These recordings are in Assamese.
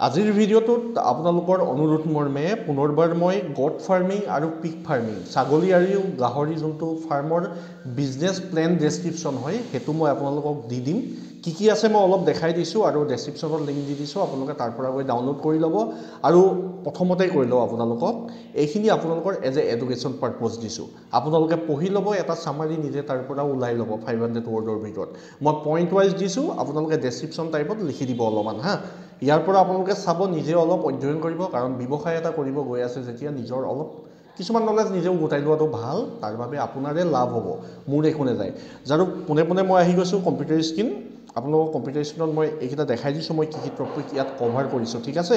আজিৰ ভিডিঅ'টোত আপোনালোকৰ অনুৰোধ মৰ্মে পুনৰবাৰ মই গট ফাৰ্মিং আৰু পিগ ফাৰ্মিং ছাগলী আৰু গাহৰি যোনটো ফাৰ্মৰ বিজনেছ প্লেন ডেছক্ৰিপশ্যন হয় সেইটো মই আপোনালোকক দি দিম কি আছে মই অলপ দেখাই দিছোঁ আৰু ডেছক্ৰিপশ্যনত লিংক দি দিছোঁ আপোনালোকে তাৰ পৰা গৈ ডাউনলোড কৰি ল'ব আৰু প্ৰথমতে কৰি লওঁ আপোনালোকক এইখিনি আপোনালোকৰ এজ এ এডুকেশ্যন পাৰপজ দিছোঁ আপোনালোকে পঢ়ি ল'ব এটা সামাৰি নিজে তাৰ পৰা ওলাই ল'ব 500 ৱৰ্ডৰ ভিতৰত মই পইণ্ট ৱাইজ দিছোঁ আপোনালোকে ডেছক্ৰিপশ্যন টাইপত লিখি দিব অলপমান হা ইয়াৰ পৰা আপোনালোকে চাব নিজে অলপ অধ্যয়ন কৰিব কাৰণ ব্যৱসায় এটা কৰিব গৈ আছে যেতিয়া নিজৰ অলপ কিছুমান নলেজ নিজেও গোটাই লোৱাটো ভাল তাৰ বাবে আপোনাৰে লাভ হ'ব মোৰ একো নাযায় যাৰো পুনে পুনে মই আহি গৈছোঁ কম্পিউটাৰ স্ক্ৰীন আপোনালোকক কম্পিউটাৰ স্ক্ৰীনত মই এইকেইটা দেখাই দিছোঁ মই কি টপিক ইয়াত কভাৰ কৰিছোঁ ঠিক আছে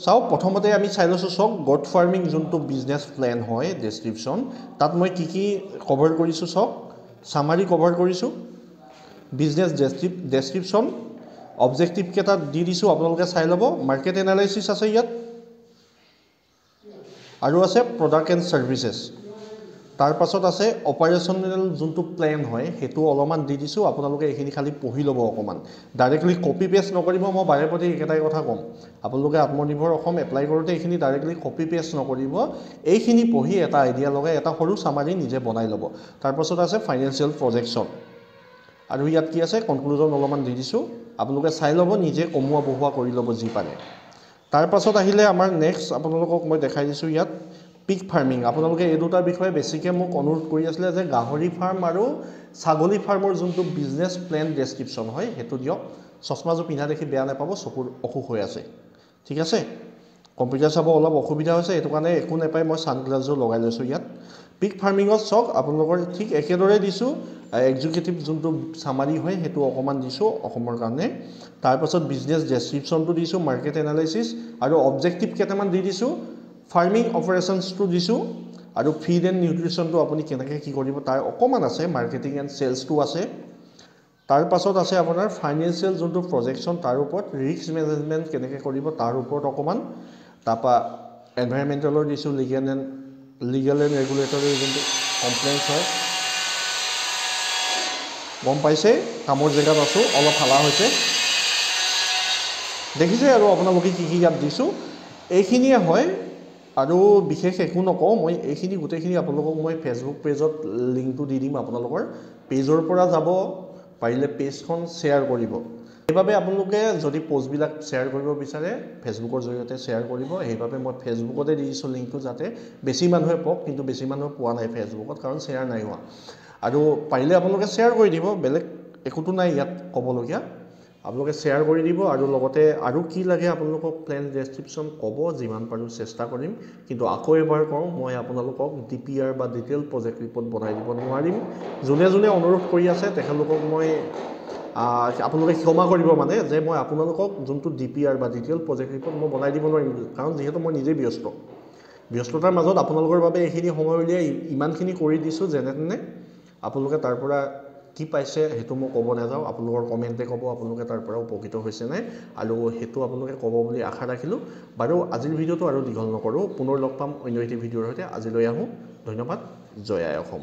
চাও প্ৰথমতে আমি চাই লৈছোঁ সব গট ফাৰ্মিং যোনটো বিজনেছ প্লেন হয় ডেছক্ৰিপশ্যন তাত মই কি কভাৰ কৰিছোঁ সব সামাৰি কভাৰ কৰিছোঁ বিজনেছ ডেছক্ৰিপশ্যন অবজেক্টিভ কেইটা দি দিছোঁ আপোনালোকে চাই ল'ব মাৰ্কেট এনালাইচিছ আছে ইয়াত আৰু আছে প্ৰডাক্ট এণ্ড ছাৰ্ভিচেছ তাৰ পাছত আছে অপাৰেশ্যনেল যোনটো প্লেন হয় সেইটো অলপমান দি দিছোঁ আপোনালোকে এইখিনি খালি পঢ়ি ল'ব অকমান ডাইৰেক্টলি কপি পেষ্ট নকৰিব মই বাৰে প্ৰতি একেটাই কথা ক'ম আপোনালোকে আত্মনিৰ্ভৰ অসম এপ্লাই কৰোঁতে এইখিনি ডাইৰেক্টলি কপি পেষ্ট নকৰিব এইখিনি পঢ়ি এটা আইডিয়া লগাই এটা সৰু সামাৰি নিজে বনাই ল'ব তাৰ পাছত আছে ফাইনেন্সিয়েল প্ৰজেকশ্যন আৰু ইয়াত কি আছে কনক্লুজন অলপমান দি দিছোঁ আপোনালোকে চাই ল'ব নিজে কমোৱা বহোৱা কৰি ল'ব যি পাৰে তাৰ পাছত আহিলে আমাৰ নেক্সট আপোনালোকক মই দেখাই দিছোঁ ইয়াত পিগ ফাৰ্মিং আপোনালোকে এই দুটাৰ বিষয়ে বেছিকৈ মোক অনুৰোধ কৰি আছিলে যে গাহৰি ফাৰ্ম আৰু ছাগলী ফাৰ্মৰ যোনটো বিজনেছ প্লেন ডেছক্ৰিপশ্যন হয় সেইটো দিয়ক চশমাযোৰ পিন্ধা দেখি বেয়া নাপাব চকুৰ অসুখ হৈ আছে ঠিক আছে কম্পিউটাৰ চাব অলপ অসুবিধা হৈছে সেইটো কাৰণে একো নাপায় মই ছানগ্লাছযোৰ লগাই লৈছোঁ ইয়াত পিগ ফাৰ্মিঙত চাওক আপোনালোকৰ ঠিক একেদৰে দিছোঁ এক্সিকিউটিভ যোনটো সামাৰি হয় সেইটো অকণমান দিছোঁ অসমৰ কাৰণে তাৰপাছত বিজনেছ ডেছক্ৰিপশ্যনটো দিছোঁ মাৰ্কেট এনালাইচিছ আৰু অবজেক্টিভ কেইটামান দি দিছোঁ ফাৰ্মিং অপাৰেশ্যনছটো দিছোঁ আৰু ফিড এণ্ড নিউট্ৰিশ্যনটো আপুনি কেনেকৈ কি কৰিব তাৰ অকণমান আছে মাৰ্কেটিং এণ্ড চেলছটো আছে তাৰ পাছত আছে আপোনাৰ ফাইনেন্সিয়েল যোনটো প্ৰজেকশ্যন তাৰ ওপৰত ৰিস্ক মেনেজমেণ্ট কেনেকৈ কৰিব তাৰ ওপৰত অকণমান তাৰপৰা এনভাইৰমেণ্টেলৰ দিছোঁ লিগেল এণ্ড ৰেগুলেটৰী যোনটো কমপ্লেইনছ হয় গম পাইছে কামৰ জেগাত আছোঁ অলপ হালা হৈছে দেখিছে আৰু আপোনালোকে কি ইয়াত দিছোঁ এইখিনিয়ে হয় আৰু বিশেষ একো নকওঁ মই এইখিনি গোটেইখিনি আপোনালোকক মই ফেচবুক পেজত লিংকটো দি দিম আপোনালোকৰ পেজৰ পৰা যাব পাৰিলে পেজখন শ্বেয়াৰ কৰিব সেইবাবে আপোনালোকে যদি পোষ্টবিলাক শ্বেয়াৰ কৰিব বিচাৰে ফেচবুকৰ জৰিয়তে শ্বেয়াৰ কৰিব সেইবাবে মই ফেচবুকতে দি দিছোঁ লিংকটো যাতে বেছি মানুহে পাওক কিন্তু বেছি মানুহে পোৱা নাই ফেচবুকত কাৰণ শ্বেয়াৰ নাই হোৱা আৰু পাৰিলে আপোনালোকে শ্বেয়াৰ কৰি দিব বেলেগ একোটো নাই ইয়াত ক'বলগীয়া আপোনালোকে শ্বেয়াৰ কৰি দিব আৰু লগতে আৰু কি লাগে আপোনালোকক প্লেন ডেছক্ৰিপশ্যন ক'ব যিমান পাৰোঁ চেষ্টা কৰিম কিন্তু আকৌ এবাৰ কওঁ মই আপোনালোকক DPR বা ডিটেইল প্ৰজেক্ট ৰিপৰ্ট বনাই দিব নোৱাৰিম যোনে যোনে অনুৰোধ কৰি আছে তেখেতলোকক মই আপোনালোকে ক্ষমা কৰিব মানে যে মই আপোনালোকক যোনটো DPR বা ডিটেইল প্ৰজেক্ট ৰিপৰ্ট মই বনাই দিব নোৱাৰিম কাৰণ যিহেতু মই নিজে ব্যস্ততাৰ মাজত আপোনালোকৰ বাবে এইখিনি সময় উলিয়াই ইমানখিনি কৰি দিছোঁ যেনে তেনে আপোনালোকে তাৰ পৰা কি পাইছে সেইটো মই ক'ব নাযাওঁ আপোনালোকৰ কমেণ্টে ক'ব আপোনালোকে তাৰ পৰা উপকৃত হৈছে নাই আৰু সেইটো আপোনালোকে ক'ব বুলি আশা ৰাখিলোঁ বাৰু আজিৰ ভিডিঅ'টো আৰু দীঘল নকৰোঁ পুনৰ লগ পাম অন্য এটি ভিডিঅ'ৰ সৈতে আজিলৈ আহোঁ ধন্যবাদ জয় আই অসম